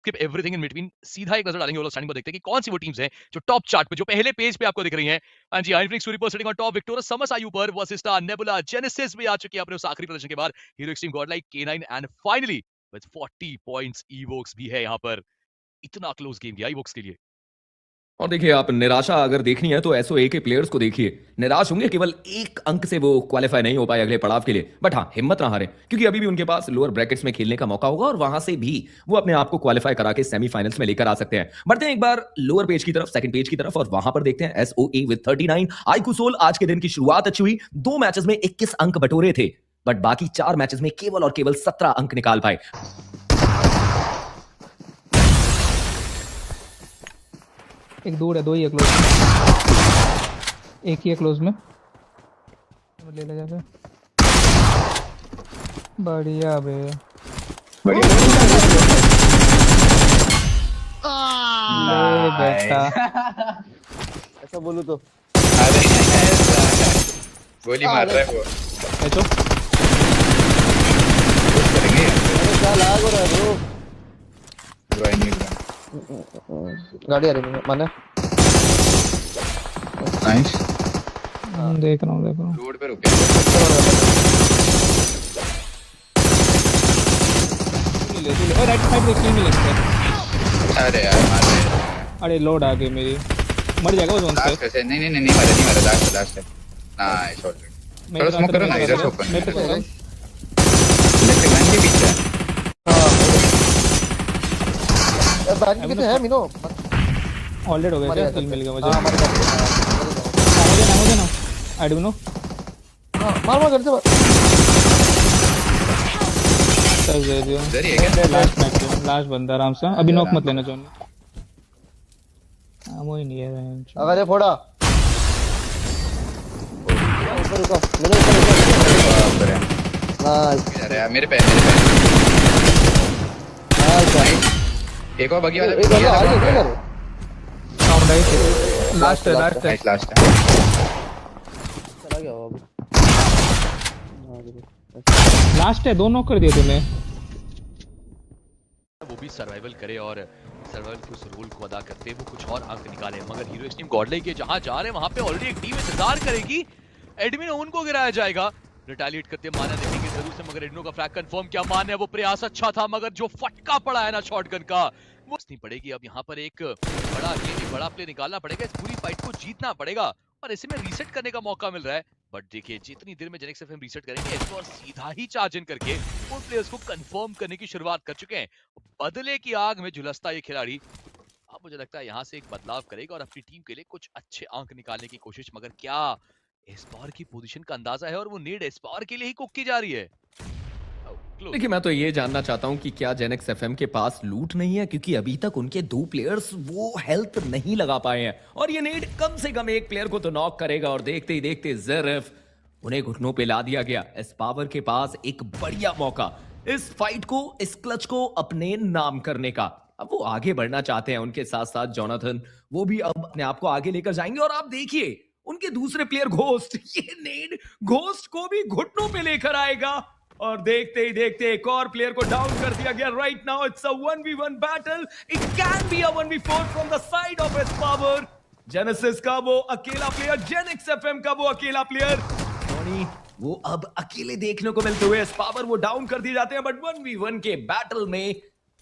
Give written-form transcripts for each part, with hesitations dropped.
Skip everything in between, सीधा एक नजर डालेंगे वो लोग स्टैंडिंग पर, देखते हैं कि कौन सी वो टीम्स हैं जो टॉप चार्ट पे, जो पहले पेज पे आपको दिख रही हैं। हाँ जी, आइनफ्लिक्स सुपर सिटिंग ऑन टॉप, विक्टोरस समस आयु पर, वसिस्टा, नेबुला, जेनेसिस भी आ चुकी है अपने उस आखिरी प्रदर्शन के बाद, hero extreme Godlike, K9 and finally with 40 points evokes भी है यहाँ पर। इतना क्लोज गेम गया इवोक्स के लिए। और देखिए, आप निराशा अगर देखनी है तो एसओए के प्लेयर्स को देखिए, निराश होंगे, केवल एक अंक से वो क्वालिफाई नहीं हो पाए अगले पड़ाव के लिए। बट हाँ, हिम्मत ना हारें, क्योंकि अभी भी उनके पास लोअर ब्रैकेट्स में खेलने का मौका होगा और वहां से भी वो अपने आप को क्वालिफाई करा के सेमीफाइनल्स में लेकर आ सकते हैं। बढ़ते हैं एक बार लोअर पेज की तरफ, सेकंड पेज की तरफ, और वहां पर देखते हैं एसओए विद 39। आइकुसोल, आज के दिन की शुरुआत अच्छी हुई, 2 मैचेस में 21 अंक बटोरे थे, बट बाकी 4 मैचेस में केवल और केवल 17 अंक निकाल पाए। एक दूर है, दो ही है क्लोज, एक ही है क्लोज में, ले ले जाके। बढ़िया बे, ले बेटा। ऐसा बोलूं तो अरे गोली मार रहा है वो। तो करेंगे क्या लाग हो रहा है ब्रो। गाड़ी आ रही है माने। नाइस, देख रहा हूँ रोड पे रुके। ले ले, राइट साइड देख ले, मिल सकता है। अरे यार मार रहे हैं। अरे लोड आ गई मेरी, मर जाएगा वो जोन से। लास्ट है, नहीं मरा लास्ट है। Nice shot. थोड़ा स्मोक करो ना, इधर से ओपन मैं तो कर रहा हूं। इलेक्ट्रिक लाइन के पीछे है। हां बैटिंग कितने है मीनो। ऑलरेडी हो गया क्या? किल मिल गया मुझे। हां मर गया। मुझे ना आई डोंट नो। हां मार कर दे। चल दे दियो। इधर ही है क्या? लास्ट बंदा, आराम से, अभी नॉक मत लेना जोन। वो ही नहीं है। अगर ये फोड़ा ऊपर रुको, मेरे ऊपर है। नाइस। अरे यार मेरे पे नाइस। एक और बगी वाला एक और आगे इधर साउंड आई। लास्ट है लास्ट है। चला गया वो अभी। लास्ट है, 2 नॉक कर दिए तूने। वो भी सर्वाइवल करे और सर्वाइवल के उस रोल को अदा करते वो कुछ और अंक निकाले, मगर हीरो टीम गॉडलाइक के जहां जा रहे हैं वहां पे ऑलरेडी एक टीम इंतजार करेगी। एडमिन उनको गिराया जाएगा, रिटेलिएट करते माना देखेंगे जरूर से, मगर एडमिनो का फ्रैग कंफर्म क्या मान है, वो प्रयास अच्छा था मगर जो फटका पड़ा है ना शॉटगन का वो नहीं पड़ेगी। अब यहाँ पर एक बड़ा प्ले निकालना पड़ेगा, इस पूरी फाइट को जीतना पड़ेगा और ऐसे में रीसेट करने का मौका मिल रहा है। बट देखिए जितनी देर में जेनेक्स एफएम रीसेट करेंगे इसको और सीधा ही चार्ज इन करके उन प्लेयर्स को कंफर्म करने की शुरुआत कर चुके हैं। बदले की आग में झुलसता ये खिलाड़ी अब मुझे लगता है यहाँ से एक बदलाव करेगा और अपनी टीम के लिए कुछ अच्छे अंक निकालने की कोशिश, मगर क्या एस्पावर की पोजीशन का अंदाजा है और वो नीड एस्पावर के लिए ही कुक की जा रही है। देखिए, मैं तो ये जानना चाहता हूं कि क्या जेनेक्स एफएम के पास लूट नहीं है, क्योंकि अभी तक उनके 2 प्लेयर्स वो हेल्थ नहीं लगा पाए हैं और ये नेड कम से कम एक प्लेयर को तो नॉक करेगा और देखते ही देखते ज़रफ उन्हें घुटनों पे ला दिया गया। एस्पावर के पास एक बढ़िया मौका इस फाइट को, इस क्लच को अपने नाम करने का। अब वो आगे बढ़ना चाहते हैं, उनके साथ साथ जोनाथन वो भी अब अपने आप को आगे लेकर जाएंगे और आप देखिए उनके दूसरे प्लेयर घोस्ट, ये नेड घोस्ट को भी घुटनों पे लेकर आएगा और देखते ही देखते एक और प्लेयर को डाउन कर दिया गया। Right now it's a 1v1 battle, it can be a 1v4 from the side of एस्पावर। जेनेसिस का वो अकेला प्लेयर, जेनेक्स एफएम का वो अकेला प्लेयर, टोनी वो अब अकेले देखने को मिलते हुए एस्पावर वो डाउन कर दिए जाते हैं। बट 1v1 के बैटल में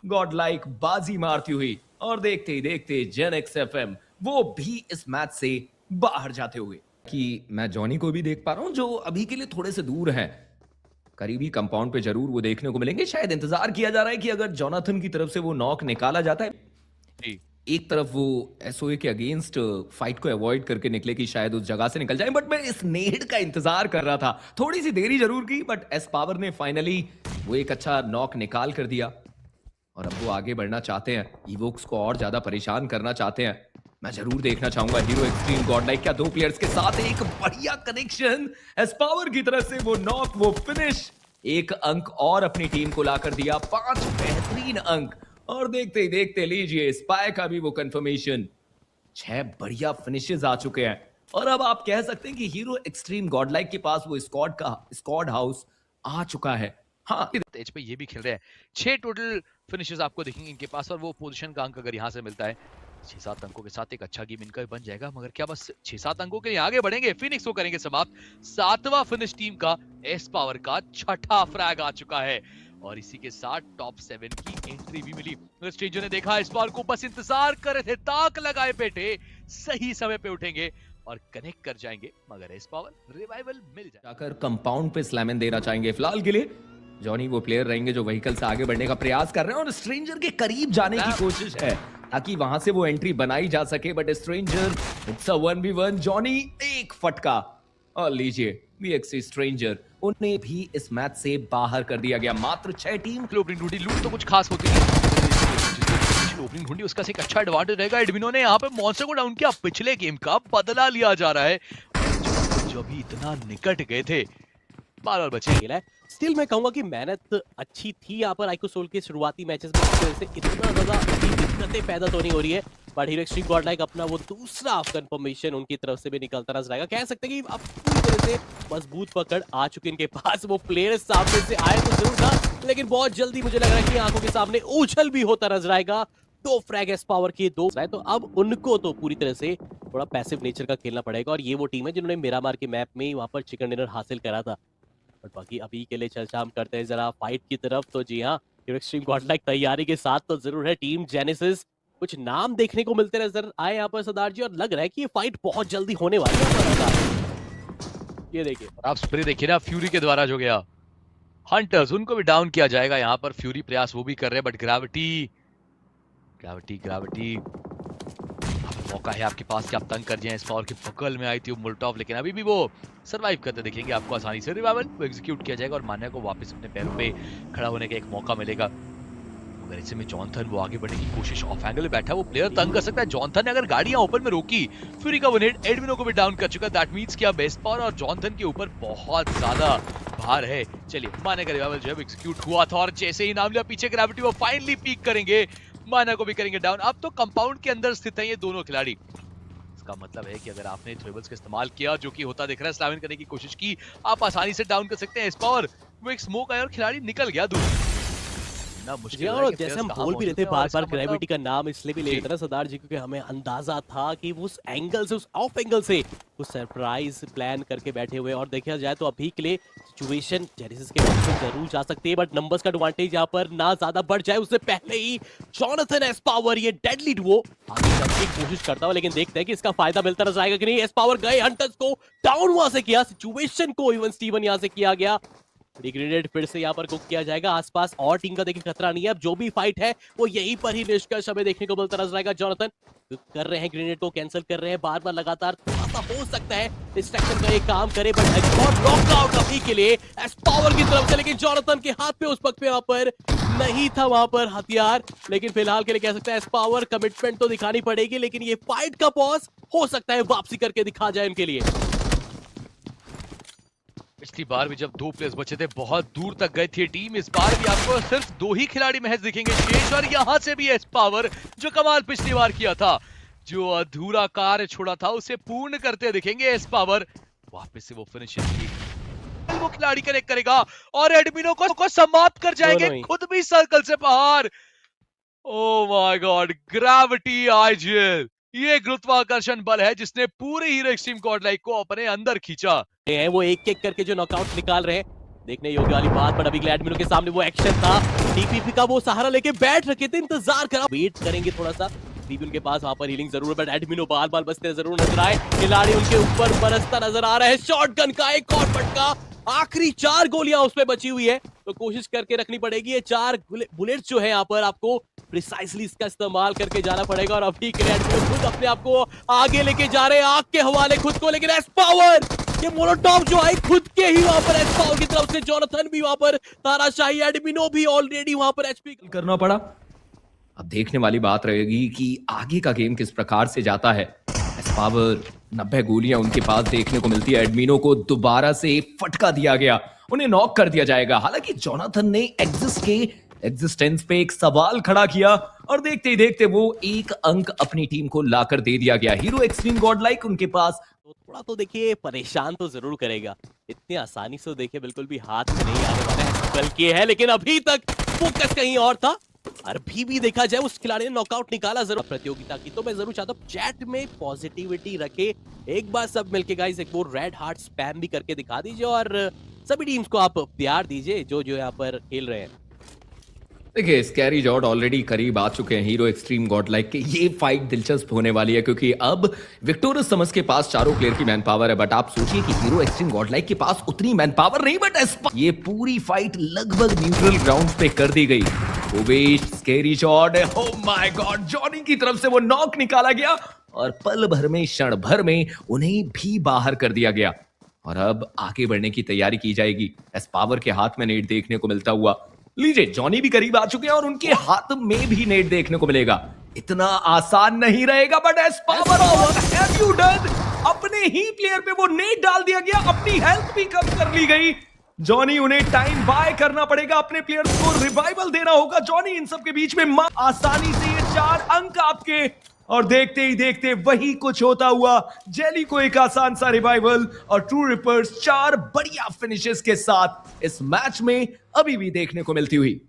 गॉडलाइक बाजी मारती हुई और देखते ही देखते जेनेक्स एफएम वो भी इस मैच से बाहर जाते हुए। कि मैं जॉनी को भी देख पा रहा हूं जो अभी के लिए थोड़े से दूर है, करीबी कंपाउंड पे जरूर वो देखने को मिलेंगे। शायद इंतजार किया जा रहा है कि अगर जोनाथन की तरफ से वो नॉक निकाला जाता है, एक तरफ वो एसओए के अगेंस्ट फाइट को अवॉइड करके निकले कि शायद उस जगह से निकल जाए। बट मैं इस नेड का इंतजार कर रहा था, थोड़ी सी देरी जरूर की, बट एस्पावर ने फाइनली वो एक अच्छा नॉक निकाल कर दिया और अब वो आगे बढ़ना चाहते हैं, इवोक्स को और ज्यादा परेशान करना चाहते हैं। मैं जरूर देखना चाहूंगा हीरो एक्सट्रीम गॉडलाइक क्या 2 प्लेयर्स के साथ एक बढ़िया कनेक्शन, एस्पावर की तरफ से वो नॉक, वो फिनिश, एक अंक और अपनी टीम को लाकर दिया, 5 बेहतरीन अंक। और देखते ही देखते लीजिए स्पाई का भी वो कंफर्मेशन, 6 बढ़िया फिनिशेस आ चुके हैं और अब आप कह सकते हैं कि हीरो एक्सट्रीम गॉडलाइक के पास वो स्क्वाड हाउस आ चुका है। हाँ, एज पे ये भी खेल रहे हैं। 6 टोटल फिनिशेस आपको दिखेंगे इनके पास और वो पोजीशन का अंक अगर यहाँ से मिलता है 6-7 अंकों के साथ एक अच्छा गेम इनका बन जाएगा। मगर क्या बस 6-7 अंकों के लिए आगे बढ़ेंगे? फिनिक्स को करेंगे समाप्त। 7वां फिनिश टीम का एस पावर का 6ठा फ्रैग आ चुका है और इसी के साथ टॉप 7 की एंट्री भी मिली। स्ट्रेंजर ने देखा एस पावर को, बस इंतजार कर रहे थे, ताक लगाए बैठे, सही समय पे उठेंगे और कनेक्ट कर जाएंगे। मगर एस पावर रिवाइवल मिल जाएगा। जाकर कंपाउंड पे स्लैमन देना चाहेंगे। फिलहाल के लिए जॉनी वो प्लेयर रहेंगे जो व्हीकल से आगे बढ़ने का प्रयास कर रहे हैं और स्ट्रेंजर के करीब जाने की कोशिश है ताकि वहां से वो एंट्री बनाई जा सके। But stranger, it's a 1v1। Johnny एक फटका और लीजिए VXC स्ट्रेंजर, उन्हें भी इस मैच से बाहर कर दिया गया। मात्र 6 टीम ओपनिंग ढूंढी, लूट तो कुछ खास होती नहीं। ओपनिंग ढूंढी, उसका एक अच्छा एडवांटेज रहेगा। एडमिनो ने यहाँ पे मॉन्स्टर को डाउन किया, पिछले गेम का बदला लिया जा रहा है। जो अभी इतना निकट गए थे, बार-बार बचे खेला है। स्टिल मैं कहूंगा कि मेहनत अच्छी थी यहाँ पर आइको सोल के शुरुआती मैचेस में, इस वजह से इतना ज्यादा दिक्कतें पैदा तो नहीं हो रही है। बट हीरो एक्सट्रीम गॉडलाइक अपना वो दूसरा कंफर्मेशन उनकी तरफ से भी निकलता नजर आएगा। कह सकते हैं कि अब पूरी तरह से मजबूत पकड़ आ चुके इनके पास। वो प्लेयर सामने से आए तो जरूर था, लेकिन बहुत जल्दी मुझे लग रहा है कि आंखों के सामने उछल भी होता नजर आएगा। 2 फ्रैग एस पावर के 2 है, तो अब उनको तो पूरी तरह से थोड़ा पैसिव नेचर का खेलना पड़ेगा। और ये वो टीम है जिन्होंने मिरामार के मैप में वहां पर चिकन डिनर हासिल करा था। बट बाकी अभी के लिए चर्चा हम करते हैं जरा फाइट की तरफ। तो जी हाँ, हीरो एक्सट्रीम गॉडलाइक तैयारी के साथ तो जरूर है। टीम जेनेसिस, कुछ नाम देखने को मिलते नजर आए यहाँ पर सरदार जी, और लग रहा है कि ये फाइट बहुत जल्दी होने वाली है। ये देखिए, आप स्प्रे देखिए ना, फ्यूरी के द्वारा जो गया। हंटर्स, उनको भी डाउन किया जाएगा यहाँ पर। फ्यूरी प्रयास वो भी कर रहे हैं, बट ग्रेविटी मौका है आपके पास कि आप तंग कर जाएं। इस पावर के बगल में आई थी वो मुल्टॉफ, लेकिन अभी भी वो सरवाइव करते दिखेंगे आपको आसानी से। रिवाइवल वो एग्जीक्यूट किया जाएगा और मान्या को वापस अपने पैरों पे खड़ा होने का एक मौका मिलेगा। अगर ऐसे में जॉनथन वो आगे बढ़ने की कोशिश, ऑफ एंगल में बैठा, वो प्लेयर तंग कर सकता है। जॉनथन ने अगर गाड़ियां ओपन में रोकी, फ्यूरी का वन हिट एडमिनो को भी डाउन कर चुका। दैट मींस कि अब बेस्ट पावर और जॉनथन के ऊपर बहुत ज्यादा भार है। चलिए, मान्या का रिवाइवल जो है एग्जीक्यूट हुआ था और जैसे ही नाम लिया पीछे ग्रेविटी, वो फाइनली पीक करेंगे, मान्या को भी करेंगे डाउन। अब तो कंपाउंड के अंदर स्थित है ये दोनों खिलाड़ी। इसका मतलब है कि अगर आपने थ्रेबल्स का इस्तेमाल किया, जो कि होता दिख रहा है, स्लैमिन करने की कोशिश की, आप आसानी से डाउन कर सकते हैं। इस पावर वो एक स्मोक आया और खिलाड़ी निकल गया दूर। ना मुश्किल है कि जैसे हम बोल भी रहे थे बार-बार ग्रेविटी का नाम इसलिए भी ले रहे थे ना सरदार जी, क्योंकि हमें अंदाजा था कि उस एंगल से, उस ऑफ एंगल से कुछ सरप्राइज प्लान करके बैठे हुए। और देखा जाए तो अभी के लिए सिचुएशन जेनेसिस के पास जरूर जा सकती है, बट नंबर्स का एडवांटेज यहाँ पर ना ज्यादा बढ़ जाए उससे पहले ही जॉनथन एस पावर, ये डेडली डुओ आगे जाने की कोशिश करता हुआ, लेकिन देखते हैं कि इसका फायदा मिलता नजर आएगा कि नहीं। एस पावर गए, हंटर्स को डाउन वहां से किया, सिचुएशन को इवन स्टीवन यहाँ से किया गया। ग्रेनेड फिर से यहाँ पर कुक किया जाएगा। आसपास और टीम का देखिए खतरा नहीं है। अब जो भी फाइट है वो यहीं पर ही निष्कर्ष हमें देखने को मिलता नजर आएगा। जॉनथन कर रहे हैं, ग्रेनेड को कैंसिल कर रहे हैं बार-बार लगातार। थोड़ा सा हो सकता है डिस्ट्रैक्शन का ये काम करे, बट नॉकआउट अभी के लिए एस पावर की तरफ से, लेकिन जॉनथन के हाथ पे उस वक्त पे वहां पर नहीं था वहां पर हथियार। लेकिन फिलहाल के लिए कह सकते हैं एस पावर कमिटमेंट तो दिखानी पड़ेगी, लेकिन ये फाइट का पॉज हो सकता है वापसी करके दिखा जाए उनके लिए। पिछली बार भी जब 2 प्लेयर्स बचे थे, बहुत दूर तक गई थी टीम। इस बार भी आपको सिर्फ 2 ही खिलाड़ी महज दिखेंगे शेष, और यहाँ से भी एस पावर जो कमाल पिछली बार किया था, जो अधूरा कार्य छोड़ा था, उसे पूर्ण करते दिखेंगे एस पावर। वापस से वो फिनिशिंग की वो खिलाड़ी कनेक्ट करेगा और एडमिनो को समाप्त कर जाएंगे, खुद भी सर्कल से बाहर। ओह माय गॉड, ग्रेविटी आईजीएल, ये गुरुत्वाकर्षण बल है जिसने पूरे हीरो एक्सट्रीम गॉडलाइक को अपने अंदर खींचा है। वो एक एक करके जो नॉकआउट निकाल रहे हैं, देखने योग्य वाली बात। बट अभी एडमिनो के सामने वो एक्शन था, टीपीपी का वो सहारा लेके बैठ रखे थे, इंतजार करा, वेट करेंगे थोड़ा सा। टीपी उनके पास वहां पर हीलिंग जरूर है, बट एडमिनो बाल बचते जरूर नजर आए। खिलाड़ी उनके ऊपर बरसता नजर आ रहा है। शॉटगन का एक और फटका, आखिरी 4 गोलियां उसमें बची हुई है, तो कोशिश करके रखनी पड़ेगी। ये 4 बुलेट्स जो है यहाँ पर आपको प्रिसाइसली इसका इस्तेमाल करके जाना पड़ेगा। और अभी के लिए खुद अपने आप को आगे लेके जा रहे हैं, आग के हवाले खुद को। लेकिन एस पावर, ये मोलोटॉव जो आई खुद के ही वहां पर एस पावर की तरफ से, जॉनथन भी वहां पर तानाशाही, एडमिनो भी ऑलरेडी वहां पर एचपी करना पड़ा। अब देखने वाली बात रहेगी कि आगे का गेम किस प्रकार से जाता है। एस पावर 90 गोलियां उनके पास देखने को मिलती है। एडमिनो को दोबारा से फटका दिया गया, उन्हें नॉक कर दिया जाएगा। हालांकि जॉनथन ने एग्जिस्टेंस पे एक सवाल खड़ा किया और देखते ही देखते वो एक अंक अपनी टीम को लाकर दे दिया गया। हीरो एक्सट्रीम गॉडलाइक उनके पास तो थोड़ा तो देखिए परेशान तो जरूर करेगा, इतनी आसानी से देखिए बिल्कुल भी हाथ में नहीं आने वाला है। ट्रिपल के है, लेकिन अभी तक फोकस कहीं और था। अभी भी देखा जाए उस खिलाड़ी ने नॉकआउट निकाला जरूर प्रतियोगिता की, तो मैं जरूर चाहता हूँ चैट में पॉजिटिविटी रखे, एक बार सब मिलके गाइस एक वो रेड हार्ट स्पैम भी करके दिखा दीजिए और सभी टीम्स को आप प्यार दीजिए जो जो यहाँ पर खेल रहे हैं। देखिए स्कैरी जॉर्ड ऑलरेडी करीब आ चुके हैं हीरो एक्सट्रीम गॉड लाइक के। ये फाइट दिलचस्प होने वाली है क्योंकि अब विक्टोरियस समस के पास चारों प्लेयर की मैन पावर है, बट आप सोचिए कि हीरो एक्सट्रीम गॉड लाइक के पास उतनी मैन पावर नहीं, बट ये पूरी फाइट लगभग न्यूट्रल ग्राउंड पे कर दी गई। ओवेश स्कैरी जॉर्ड, ओह माय गॉड, जॉनी की तरफ से वो नॉक निकाला गया और पल भर में क्षण भर में उन्हें भी बाहर कर दिया गया और अब आगे बढ़ने की तैयारी की जाएगी। एस पावर के हाथ में नेट देखने को मिलता हुआ, लीजिए जॉनी भी करीब आ चुके हैं और उनके हाथ में भी नेट देखने को मिलेगा। इतना आसान नहीं रहेगा, but S power what have you done, अपने ही प्लेयर पे वो नेट डाल दिया गया, अपनी हेल्थ भी कम कर ली गई। जॉनी उन्हें टाइम बाय करना पड़ेगा, अपने प्लेयर्स को रिवाइवल देना होगा। जॉनी इन सब के बीच में आसानी से ये 4 अंक आपके, और देखते ही देखते वही कुछ होता हुआ, जेली को एक आसान सा रिवाइवल और ट्रू रिपर्स 4 बढ़िया फिनिशेस के साथ इस मैच में अभी भी देखने को मिलती हुई।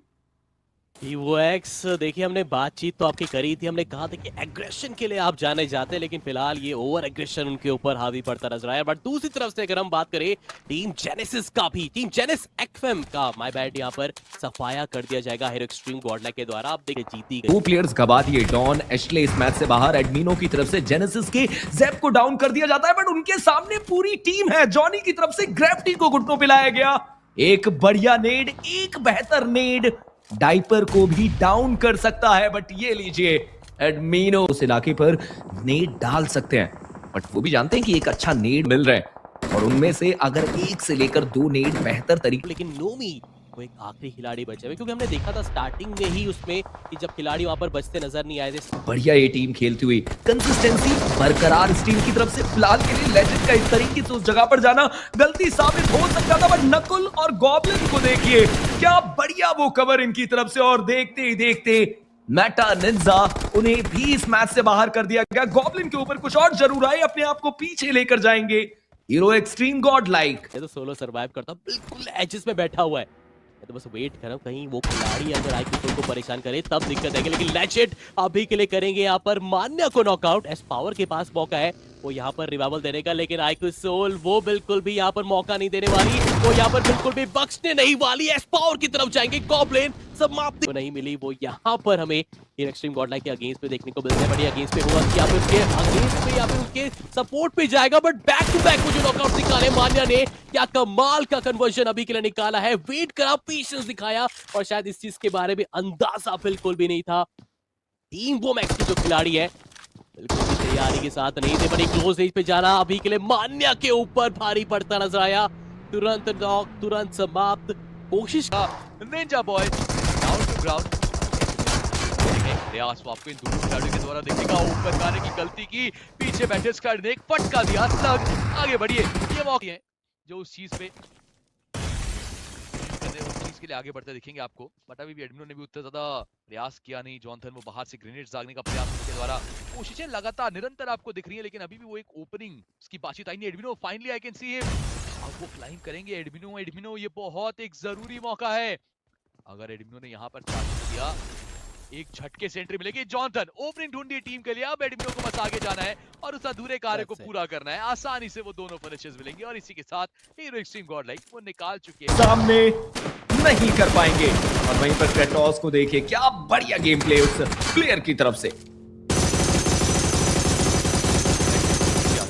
EvoX देखिए हमने बातचीत तो आपकी करी थी, हमने कहा था कि एग्रेशन के लिए आप जाने जाते हैं, लेकिन फिलहाल ये ओवर एग्रेशन उनके ऊपर हावी पड़ता नजर आया। बट दूसरी तरफ से अगर हम बात करें टीम जेनेसिस का भी, टीम जेनेस एक्फएम का माय बैड यहाँ पर सफाया कर दिया जाएगा हीरो एक्सट्रीम गॉडलाइक के द्वारा। आप देखिए जीती गई 2 प्लेयर्स गवा दिए, डॉन एशले इस मैच से बाहर। एडमिनो की तरफ से जेनेसिस के ज़ैप को डाउन कर दिया जाता है, बट उनके सामने पूरी टीम है। जॉनी की तरफ से ग्रेविटी को घुटनों पे लाया गया, एक बढ़िया नेड, एक बेहतर नेड डाइपर को भी डाउन कर सकता है। बट ये लीजिए एडमिनो उस इलाके पर नेड डाल सकते हैं, बट वो भी जानते हैं कि एक अच्छा नेड मिल रहा है और उनमें से अगर 1 से लेकर 2 नेड बेहतर तरीके, लेकिन नोमी वो एक आखिरी खिलाड़ी बचे हुए, क्योंकि हमने देखा था स्टार्टिंग में ही उसमें कि जब खिलाड़ी वहां पर बचते नजर नहीं आए थे। बढ़िया ये टीम खेलती हुई, कंसिस्टेंसी बरकरार इस टीम की तरफ से। फिलहाल के लिए लेजेंड का इस तरीके से उस जगह पर जाना गलती साबित हो सकता था, बट नकुल और गॉब्लिन को देखिए क्या बढ़िया वो कवर इनकी तरफ से, और देखते ही देखते मेटा निंजा उन्हें भी इस मैच से बाहर कर दिया गया। गॉब्लिन के ऊपर कुछ और जरूर आए, अपने आप को पीछे लेकर जाएंगे हीरो एक्सट्रीम गॉड लाइक। ये तो सोलो सर्वाइव करता, बिल्कुल एजेस में बैठा हुआ है, तो बस वेट कर रहा हूं कहीं वो खिलाड़ी अगर आईक्यू को परेशान करे तब दिक्कत आएगी। लेकिन लेजेंड अभी के लिए करेंगे यहाँ पर मान्या को नॉकआउट। एस पावर के पास मौका है वो यहाँ पर रिवाइवल देने का, लेकिन आईक्यू सोल वो बिल्कुल भी यहाँ पर मौका नहीं देने वाली, वो यहाँ पर बिल्कुल भी बख्शने नहीं वाली। एस पावर की तरफ जाएंगे, गॉब्लिन समाप्ति नहीं मिली, वो यहाँ पर हमें एक्सट्रीम गॉडलाइक के अगेंस्ट पे देखने को मिलता है। बट अगेंस्ट पे होगा कि यहाँ पे उसके अगेंस्ट पे या फिर उसके सपोर्ट पे जाएगा, बट बैक टू बैक मुझे नॉकआउट निकाले मान्या ने। क्या कमाल का कन्वर्जन अभी के लिए निकाला है, वेट करा, पेशेंस दिखाया, और शायद इस चीज के बारे में अंदाजा बिल्कुल भी नहीं था। टीम वो मैक्स की जो खिलाड़ी है बिल्कुल भी तैयारी के साथ नहीं थे, बट एक क्लोज रेंज पे जाना अभी के लिए मान्या के ऊपर भारी पड़ता नजर आया। तुरंत नॉक, तुरंत समाप्त। कोशिश ninja boy down to ground, प्रयास आपको इन दोनों खिलाड़ियों के द्वारा देखने का, ऊपर जाने की गलती की, पीछे बैठे स्क्वाड ने एक फटका दिया, स्लग आगे बढ़िए। ये मौके हैं जो उस चीज पे उस चीज के लिए आगे बढ़ते दिखेंगे आपको, बट अभी भी एडमिनो ने भी उतना ज्यादा प्रयास किया नहीं। जॉनथन वो बाहर से ग्रेनेड्स दागने का प्रयास उसके द्वारा, कोशिशें लगातार निरंतर आपको दिख रही है, लेकिन अभी भी वो एक ओपनिंग उसकी बातचीत आई नहीं। एडमिनो finally I can see him, अब वो क्लाइम करेंगे। एडमिनो ये बहुत एक जरूरी मौका है, अगर एडमिनो ने यहाँ पर चार्ज किया एक झटके से एंट्री मिलेगी। जॉनथन ओपनिंग ढूंढी है टीम के लिए, अब एडमिनो को बस आगे जाना है और उस अधूरे कार्य को पूरा करना है। आसानी से वो दोनों फिनिशेस मिलेंगे और इसी के साथ हीरो एक्सट्रीम गॉडलाइक वो निकाल चुके हैं, सामने नहीं कर पाएंगे। और वहीं पर क्रेटोस को देखिए क्या बढ़िया गेम प्ले उस प्लेयर की तरफ से।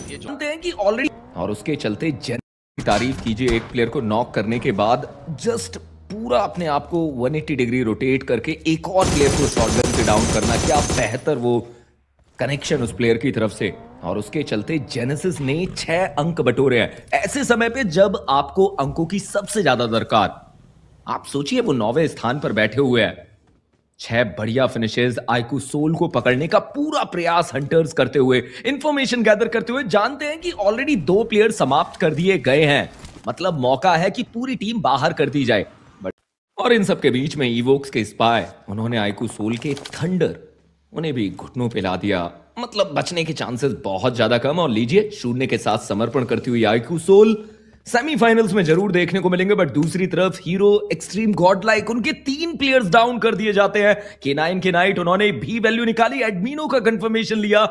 ये जानते हैं कि ऑलरेडी, और उसके चलते जेन की तारीफ कीजिए, एक प्लेयर को नॉक करने के बाद जस्ट पूरा अपने आप को 180 डिग्री रोटेट करके एक और प्लेयर को शॉटगन से डाउन करना, क्या बेहतर वो कनेक्शन उस प्लेयर की तरफ से। और उसके चलते जेनेसिस ने 6 अंक बटोरे हैं ऐसे समय पे जब आपको अंकों की सबसे ज्यादा दरकार। आप सोचिए वो 9वें स्थान पर बैठे हुए हैं, 6 बढ़िया फिनिशेस, आईक्यू सोल को पकड़ने का पूरा प्रयास हंटर्स करते हुए, इंफॉर्मेशन गैदर करते हुए। जानते हैं कि ऑलरेडी 2 प्लेयर समाप्त कर दिए गए हैं, मतलब मौका है कि पूरी टीम बाहर कर दी जाए। और इन सब के बीच में इवोक्स के स्पाई, उन्होंने आईक्यू सोल के थंडर उन्हें भी घुटनों पे ला दिया, मतलब बचने के चांसेस बहुत ज्यादा कम। और लीजिए शून्य के साथ समर्पण करती हुई आईक्यू सोल सेमीफाइनल्स में जरूर देखने को मिलेंगे, बट दूसरी तरफ हीरो एक्सट्रीम गॉड लाइक उनके 3 प्लेयर्स डाउन कर दिए जाते हैं। K9 के नाइट उन्होंने भी वैल्यू निकाली, एडमिनो का कंफर्मेशन लिया।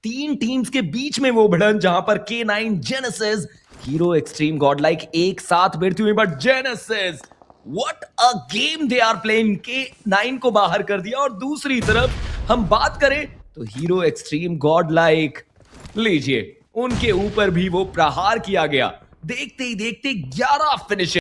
3 टीम्स के बीच में वो भिड़न जहां पर K9 Genesis Hero Extreme Godlike एक साथ भिड़ती हुई, but Genesis what a game they are playing. K9 को बाहर कर दिया। और दूसरी तरफ हम बात करें तो हीरो एक्सट्रीम गॉड लाइक लीजिए, उनके ऊपर भी वो प्रहार किया गया। देखते ही देखते 11 फिनिश